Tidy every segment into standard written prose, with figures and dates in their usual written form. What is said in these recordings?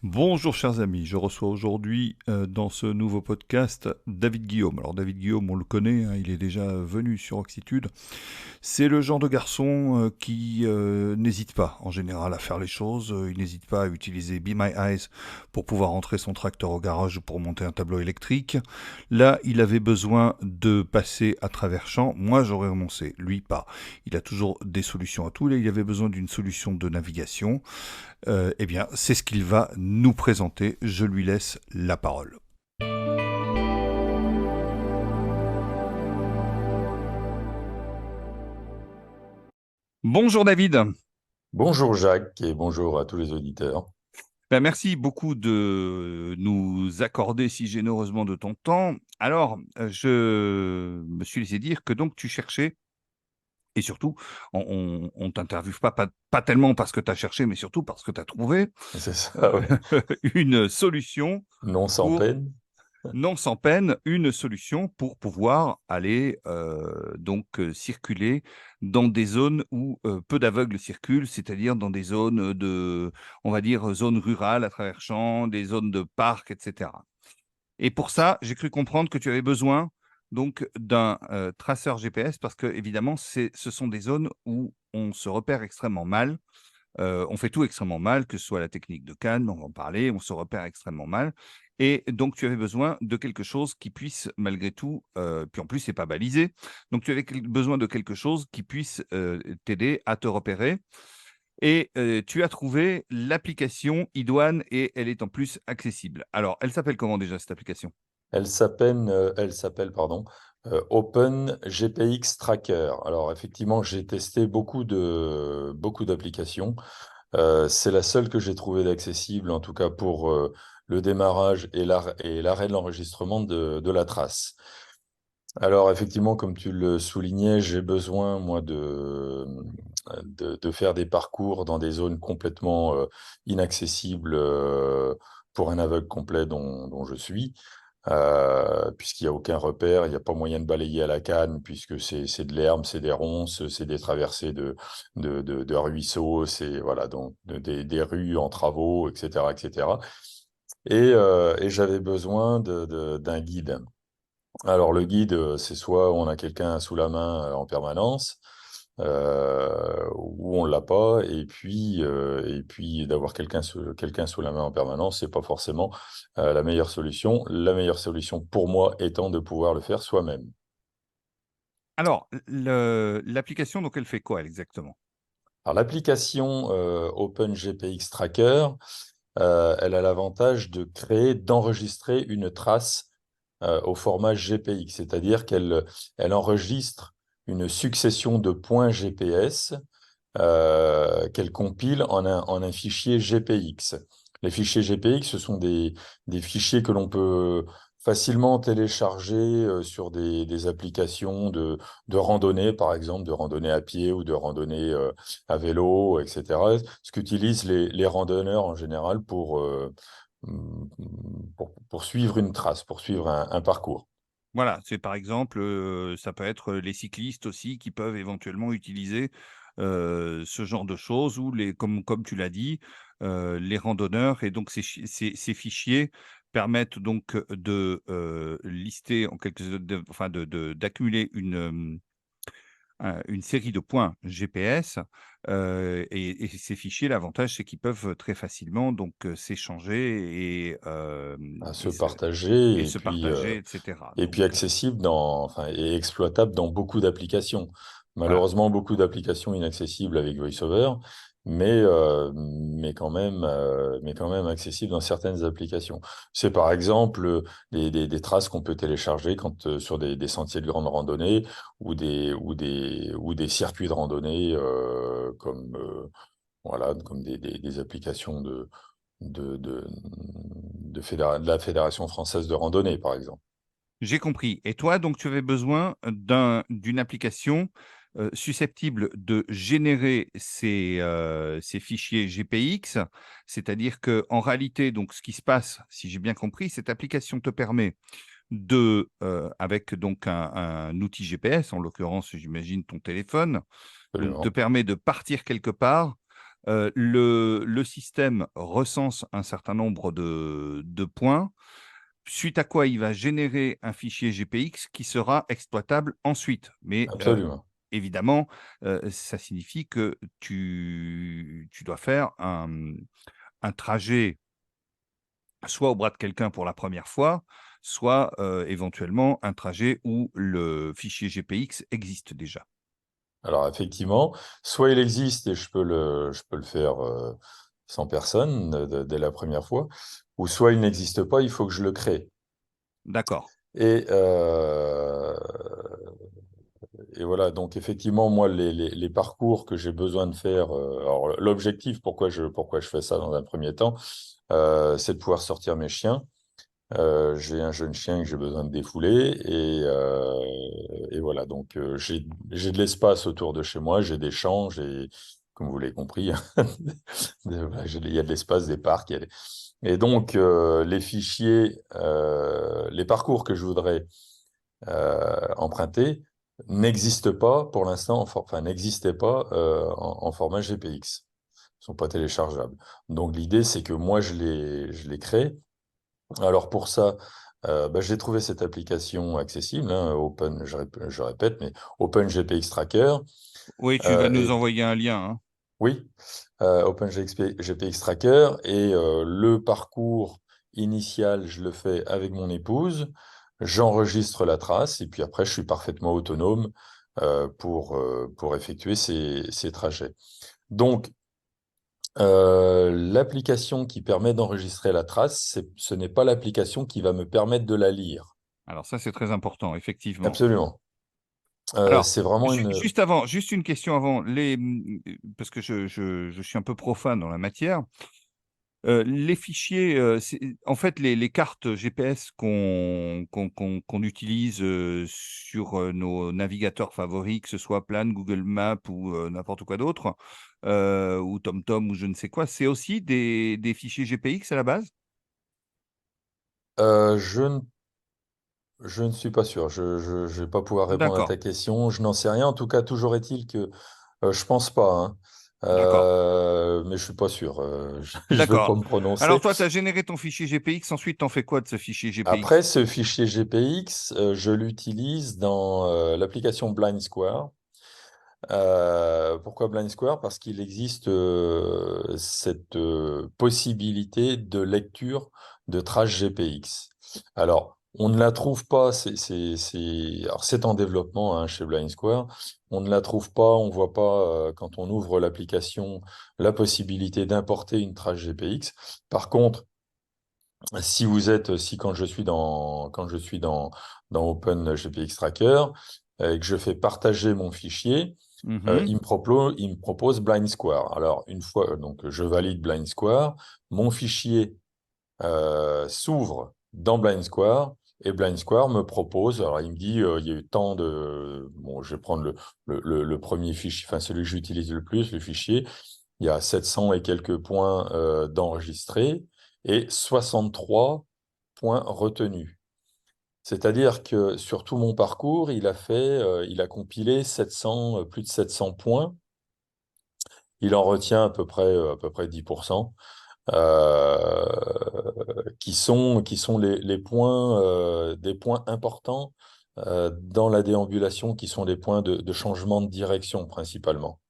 Bonjour chers amis, je reçois aujourd'hui dans ce nouveau podcast David Guillaume. Alors David Guillaume, on le connaît, hein, il est déjà venu sur Oxitude. C'est le genre de garçon qui n'hésite pas en général à faire les choses. Il n'hésite pas à utiliser Be My Eyes pour pouvoir entrer son tracteur au garage ou pour monter un tableau électrique. Là, il avait besoin de passer à travers champs. Moi, j'aurais renoncé, lui pas. Il a toujours des solutions à tout. Là, il avait besoin d'une solution de navigation. Eh bien, c'est ce qu'il va nous présenter. Je lui laisse la parole. Bonjour David. Bonjour Jacques et bonjour à tous les auditeurs. Ben, merci beaucoup de nous accorder si généreusement de ton temps. Alors, je me suis laissé dire que donc tu cherchais, et surtout, on t'interviewe pas tellement parce que tu as cherché, mais surtout parce que tu as trouvé C'est ça, euh, oui. une solution Non sans pour peine. non sans peine, une solution pour pouvoir aller circuler dans des zones où peu d'aveugles circulent, c'est-à-dire dans des zones de, on va dire, zones rurales à travers champs, des zones de parcs, etc. Et pour ça, j'ai cru comprendre que tu avais besoin donc d'un traceur GPS parce que évidemment, ce sont des zones où on se repère extrêmement mal. On fait tout extrêmement mal, que ce soit la technique de Cannes, on va en parler, on se repère extrêmement mal. Et donc, tu avais besoin de quelque chose qui puisse, malgré tout, puis en plus, c'est pas balisé. Donc, tu avais besoin de quelque chose qui puisse t'aider à te repérer. Et tu as trouvé l'application iDouane et elle est en plus accessible. Alors, elle s'appelle comment déjà cette application? Elle s'appelle Open GPX Tracker. Alors effectivement, j'ai testé beaucoup d'applications. C'est la seule que j'ai trouvée d'accessible, en tout cas pour le démarrage et l'arrêt de l'enregistrement de la trace. Alors effectivement, comme tu le soulignais, j'ai besoin, moi, de faire des parcours dans des zones complètement inaccessibles pour un aveugle complet dont je suis, puisqu'il n'y a aucun repère, il n'y a pas moyen de balayer à la canne, puisque c'est de l'herbe, c'est des ronces, c'est des traversées de ruisseaux, c'est voilà, donc des rues en travaux, etc., etc. Et j'avais besoin d'un guide. Alors le guide, c'est soit on a quelqu'un sous la main en permanence, ou on l'a pas, et puis d'avoir quelqu'un sous la main en permanence, c'est pas forcément la meilleure solution. La meilleure solution pour moi étant de pouvoir le faire soi-même. Alors, l'application, donc, elle fait quoi exactement? Alors l'application OpenGPX Tracker, elle a l'avantage de d'enregistrer une trace au format GPX, c'est-à-dire qu'elle enregistre une succession de points GPS qu'elle compile en un fichier GPX. Les fichiers GPX, ce sont des fichiers que l'on peut facilement télécharger sur des applications de randonnée, par exemple, de randonnée à pied ou de randonnée à vélo, etc. Ce qu'utilisent les randonneurs en général pour suivre une trace, pour suivre un parcours. Voilà, c'est par exemple, ça peut être les cyclistes aussi qui peuvent éventuellement utiliser, ce genre de choses ou comme tu l'as dit, les randonneurs et donc ces fichiers permettent donc, de, lister en quelque sorte d'accumuler une série de points GPS, et ces fichiers, l'avantage, c'est qu'ils peuvent très facilement donc, s'échanger À et se se partager se partager et cetera et donc puis accessible enfin, et exploitable dans beaucoup d'applications. voilà. Malheureusement, beaucoup d'applications inaccessibles avec VoiceOver, mais quand même accessible dans certaines applications. C'est par exemple des traces qu'on peut télécharger sur des sentiers de grande randonnée ou des circuits de randonnée voilà, comme des applications de la Fédération française de randonnée, par exemple. J'ai compris et toi, donc tu avais besoin d'une application, susceptible de générer ces fichiers GPX. C'est-à-dire qu'en réalité, donc ce qui se passe, si j'ai bien compris, cette application te permet avec donc un outil GPS, en l'occurrence, j'imagine ton téléphone, te Absolument. permet de partir quelque part, le système recense un certain nombre de points, suite à quoi il va générer un fichier GPX qui sera exploitable ensuite. Mais Absolument. évidemment, ça signifie que tu dois faire un trajet soit au bras de quelqu'un pour la première fois, soit éventuellement un trajet où le fichier GPX existe déjà. Alors effectivement, soit il existe et je peux le faire sans personne dès la première fois, ou soit il n'existe pas, il faut que je le crée. D'accord. Et, euh, et voilà, donc effectivement, moi, les parcours que j'ai besoin de faire, alors l'objectif, pourquoi je fais ça dans un premier temps, c'est de pouvoir sortir mes chiens. J'ai un jeune chien que j'ai besoin de défouler et voilà, donc j'ai de l'espace autour de chez moi, j'ai des champs, comme vous l'avez compris, voilà, il y a de l'espace, des parcs. Et donc, les fichiers, les parcours que je voudrais emprunter n'existent pas pour l'instant, enfin, n'existaient pas en format GPX. Ils ne sont pas téléchargeables. Donc, l'idée, c'est que moi, je les crée. Alors pour ça, j'ai trouvé cette application accessible, hein, je répète, mais OpenGPX Tracker. Oui, tu vas euh, nous et, envoyer un lien, hein. oui, OpenGPX Tracker. Et le parcours initial, je le fais avec mon épouse. J'enregistre la trace et puis après, je suis parfaitement autonome pour effectuer ces trajets. Donc, l'application qui permet d'enregistrer la trace, ce n'est pas l'application qui va me permettre de la lire. Alors ça, c'est très important, effectivement. Absolument. Alors, C'est vraiment une... juste avant, juste une question avant, parce que je suis un peu profane dans la matière. Les fichiers, en fait, les cartes GPS qu'on utilise sur nos navigateurs favoris, que ce soit Plan, Google Maps ou n'importe quoi d'autre, ou TomTom ou je ne sais quoi, c'est aussi des fichiers GPX à la base? euh, je ne, je ne suis pas sûr. Je vais pas pouvoir répondre à D'accord, ta question. Je n'en sais rien. En tout cas, toujours est-il que je pense pas, hein. d'accord, Mais je suis pas sûr. Je vais pas d'accord. me Alors prononcer. toi, tu as généré ton fichier GPX, ensuite, tu en fais quoi de ce fichier Après, GPX? ce fichier GPX, je l'utilise dans l'application Blind Square. Pourquoi Blind Square? Parce qu'il existe cette possibilité de lecture de traces GPX. Alors, on ne la trouve pas, alors c'est en développement hein, chez Blind Square. On ne la trouve pas, on voit pas quand on ouvre l'application la possibilité d'importer une trace GPX. Par contre, si quand je suis dans OpenGPX Tracker et que je fais partager mon fichier, Mhm. il me propose Blind Square. Alors, une fois, donc, je valide Blind Square, mon fichier s'ouvre dans Blind Square et Blind Square me propose, alors il me dit, il y a eu tant de, bon, je vais prendre le premier fichier, enfin celui que j'utilise le plus, le fichier, il y a 700 et quelques points d'enregistrés et 63 points retenus. C'est-à-dire que sur tout mon parcours, il a compilé 700, plus de 700 points. Il en retient à peu près 10%, euh, qui sont les points, des points importants dans la déambulation, qui sont les points de changement de direction principalement.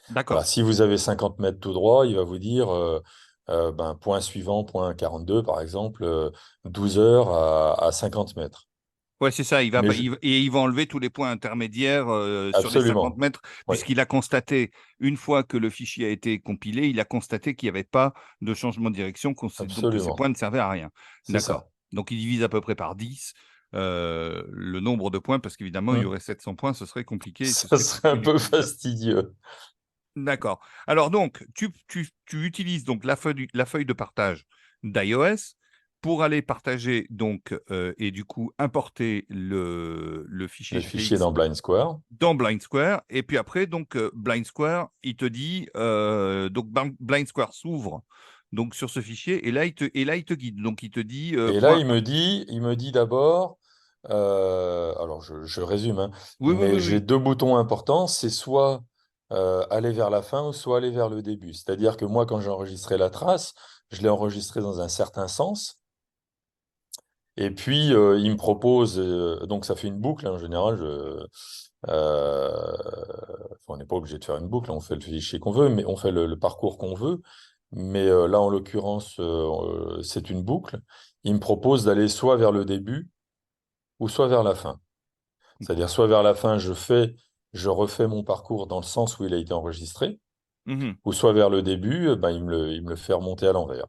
Voilà, D'accord. si vous avez 50 mètres tout droit, il va vous dire point suivant, point 42 par exemple, 12 heures à 50 mètres. Ouais, c'est ça. Mais je- Et il va enlever tous les points intermédiaires sur les 50 Absolument, mètres, oui, puisqu'il a constaté, une fois que le fichier a été compilé, il a constaté qu'il n'y avait pas de changement de direction, donc que ces points absolument, ne servaient à rien. c'est D'accord. ça. Donc il divise à peu près par 10 le nombre de points, parce qu'évidemment, il y Hmm. aurait 700 points, ce serait compliqué, ce Ça serait serait plus un peu utilisable. fastidieux. D'accord. Alors donc, tu utilises donc la feuille de partage d'iOS pour aller partager donc et du coup importer le fichier Le fichier GPX dans Blind Square. dans Blind Square et puis après donc Blind Square il te dit donc Blind Square s'ouvre donc sur ce fichier et là il te guide donc il te dit Et là, point. il me dit d'abord, alors je résume, hein, Oui oui mais oui j'ai oui. deux boutons importants. C'est soit aller vers la fin ou soit aller vers le début. C'est-à-dire que moi, quand j'ai enregistré la trace, je l'ai enregistrée dans un certain sens. Et puis, il me propose, donc ça fait une boucle, hein, en général. Enfin, on n'est pas obligé de faire une boucle, hein, on fait le fichier qu'on veut, mais on fait le parcours qu'on veut. Mais là, en l'occurrence, c'est une boucle. Il me propose d'aller soit vers le début ou soit vers la fin. C'est-à-dire, soit vers la fin, je refais mon parcours dans le sens où il a été enregistré, Mhm. ou soit vers le début, ben, il me le fait remonter à l'envers.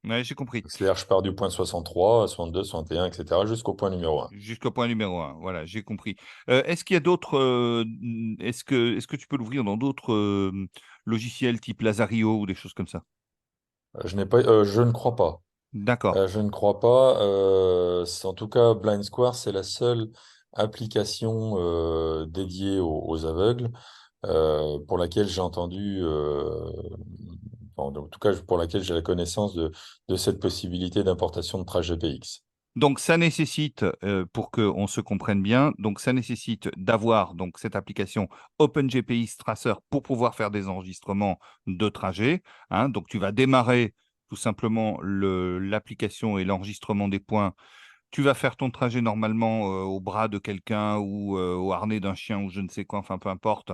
Ouais, j'ai compris. C'est-à-dire, je pars du point 63, 62, 61, etc., jusqu'au point numéro 1. Jusqu'au point numéro un. Voilà, j'ai compris. Est-ce qu'il y a d'autres. Est-ce que tu peux l'ouvrir dans d'autres logiciels type Lazario ou des choses comme ça? Je ne crois pas. D'accord. Je ne crois pas. En tout cas, Blind Square, c'est la seule application dédiée aux aveugles pour laquelle j'ai entendu, en tout cas pour laquelle j'ai la connaissance de cette possibilité d'importation de trace GPX. Donc, ça nécessite, pour qu'on se comprenne bien, donc ça nécessite d'avoir donc cette application OpenGPX Tracer pour pouvoir faire des enregistrements de trajet, hein. Donc, tu vas démarrer tout simplement l'application et l'enregistrement des points. Tu vas faire ton trajet normalement au bras de quelqu'un ou au harnais d'un chien ou je ne sais quoi, enfin peu importe.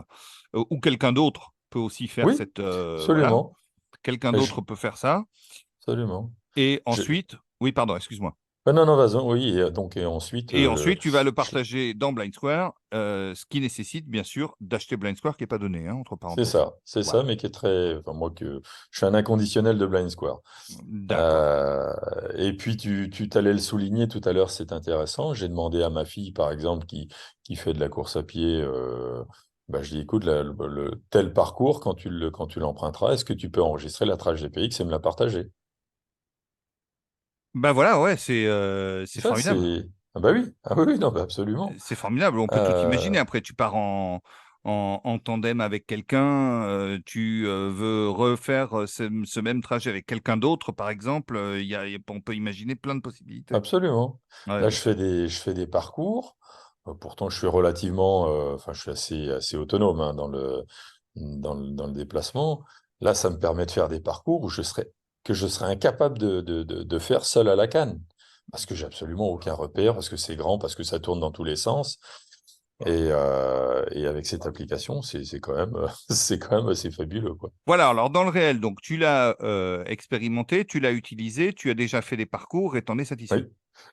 Ou quelqu'un d'autre peut aussi faire Oui, cette... voilà, absolument. quelqu'un Mais d'autre peut faire ça. absolument. Et Je- ensuite, oui, pardon, excuse-moi. Non, non, vas-y, oui. Et ensuite, Et ensuite, tu vas le je- partager dans Blind Square, ce qui nécessite bien sûr d'acheter Blind Square qui n'est pas donné, hein, entre parenthèses. c'est ça, Voilà, mais qui est très. Enfin, moi, je suis un inconditionnel de Blind Square. d'accord. Euh, et puis, tu t'allais le souligner tout à l'heure, c'est intéressant. J'ai demandé à ma fille, par exemple, qui fait de la course à pied, bah, je dis, écoute, tel parcours, quand tu l'emprunteras, est-ce que tu peux enregistrer la trace GPX et me la partager? Ben voilà, ouais, c'est Ça, formidable. c'est. Ah bah oui, ah oui, oui, non, bah absolument. C'est formidable. On peut tout Euh, imaginer. Après, tu pars en tandem avec quelqu'un, tu veux refaire ce même trajet avec quelqu'un d'autre, par exemple. On peut imaginer plein de possibilités. Absolument. Ouais, Là, bien sûr. je fais des parcours. Pourtant, je suis relativement, enfin, je suis assez autonome hein, dans le déplacement. Là, ça me permet de faire des parcours où que je serais incapable de faire seul à la canne. Parce que j'ai absolument aucun repère, parce que c'est grand, parce que ça tourne dans tous les sens. Et avec cette application, c'est quand même, c'est quand même assez fabuleux, quoi. Voilà, alors dans le réel, donc tu l'as expérimenté, tu l'as utilisé, tu as déjà fait des parcours et t'en es satisfait. Oui,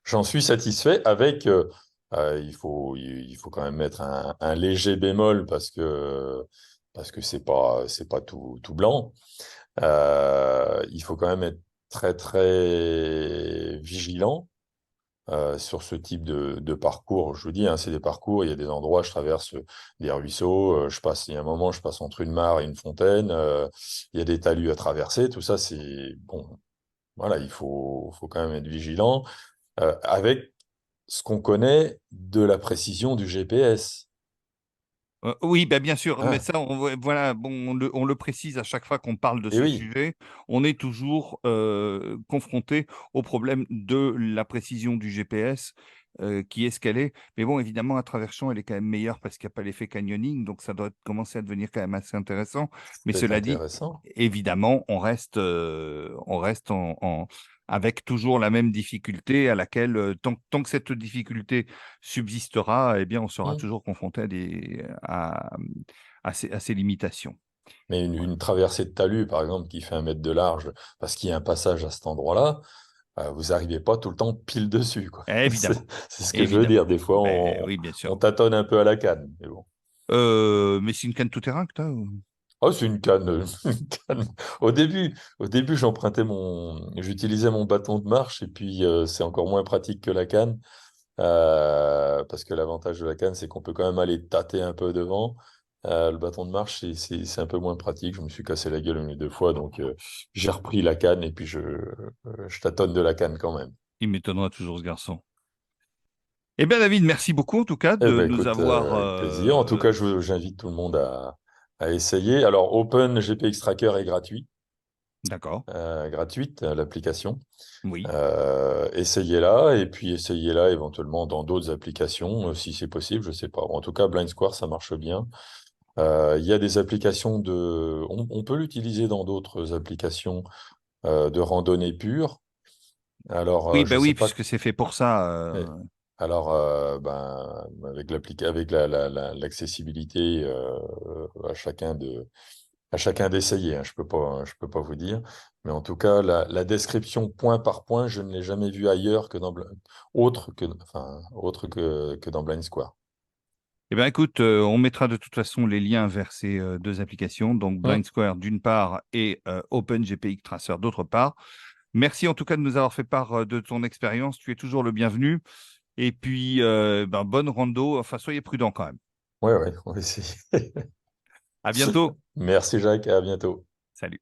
j'en suis satisfait avec, il faut quand même mettre un léger bémol parce que c'est pas tout blanc. Il faut quand même être très, très vigilant sur ce type de parcours. Je vous dis, hein, c'est des parcours, il y a des endroits, je traverse des ruisseaux, il y a un moment, je passe entre une mare et une fontaine, il y a des talus à traverser, tout ça, c'est bon. Voilà, faut quand même être vigilant avec ce qu'on connaît de la précision du GPS. Oui, ben bien sûr, mais Hein. ça, voilà, bon, on le précise à chaque fois qu'on parle de Et ce oui, sujet, on est toujours confronté au problème de la précision du GPS, qui est ce qu'elle est. Mais bon, évidemment, à travers champ, elle est quand même meilleure parce qu'il n'y a pas l'effet canyoning, donc ça doit commencer à devenir quand même assez intéressant. Mais c'est cela dit, intéressant. évidemment, on reste avec toujours la même difficulté à laquelle, tant que cette difficulté subsistera, eh bien, on sera Hmm. toujours confronté à ces limitations. Mais Voilà. une traversée de talus, par exemple, qui fait 1 mètre de large, parce qu'il y a un passage à cet endroit-là, vous n'arrivez pas tout le temps pile dessus, quoi. Évidemment, C'est ce que je veux dire. évidemment. Des fois, Ben, oui, bien on sûr. tâtonne un peu à la canne. Mais bon. Mais c'est une canne tout-terrain que tu as? Oh, c'est une canne, une canne. Au début, j'utilisais mon bâton de marche et puis c'est encore moins pratique que la canne. Parce que l'avantage de la canne, c'est qu'on peut quand même aller tâter un peu devant. Le bâton de marche, c'est un peu moins pratique. Je me suis cassé la gueule 1 ou 2 fois, donc j'ai repris la canne et puis je tâtonne de la canne quand même. Il m'étonnera toujours ce garçon. Eh bien, David, merci beaucoup en tout cas Eh de ben nous écoute, avoir. avec plaisir. En tout cas, j'invite tout le monde à essayer. Alors, Open GPX Tracker est D'accord, gratuite, l'application. oui. Essayez-la et puis essayez-la éventuellement dans d'autres applications si c'est possible, je sais pas. En tout cas, Blind Square, ça marche bien. Il y a des applications on peut l'utiliser dans d'autres applications de randonnée pure. Alors, Oui, je bah sais oui, pas. puisque c'est fait pour ça. Ouais. Alors, ben, avec l'accessibilité à chacun d'essayer, hein, je peux pas vous dire. Mais en tout cas, la description point par point, je ne l'ai jamais vue ailleurs que dans Blind Square. Eh bien, écoute, on mettra de toute façon les liens vers ces deux applications, donc Hum. Blind Square d'une part et OpenGPX Tracer d'autre part. Merci en tout cas de nous avoir fait part de ton expérience. Tu es toujours le bienvenu. Et puis, ben, bonne rando. Enfin, soyez prudents quand même. Ouais, ouais, on va essayer. À bientôt. Merci Jacques, à bientôt. Salut.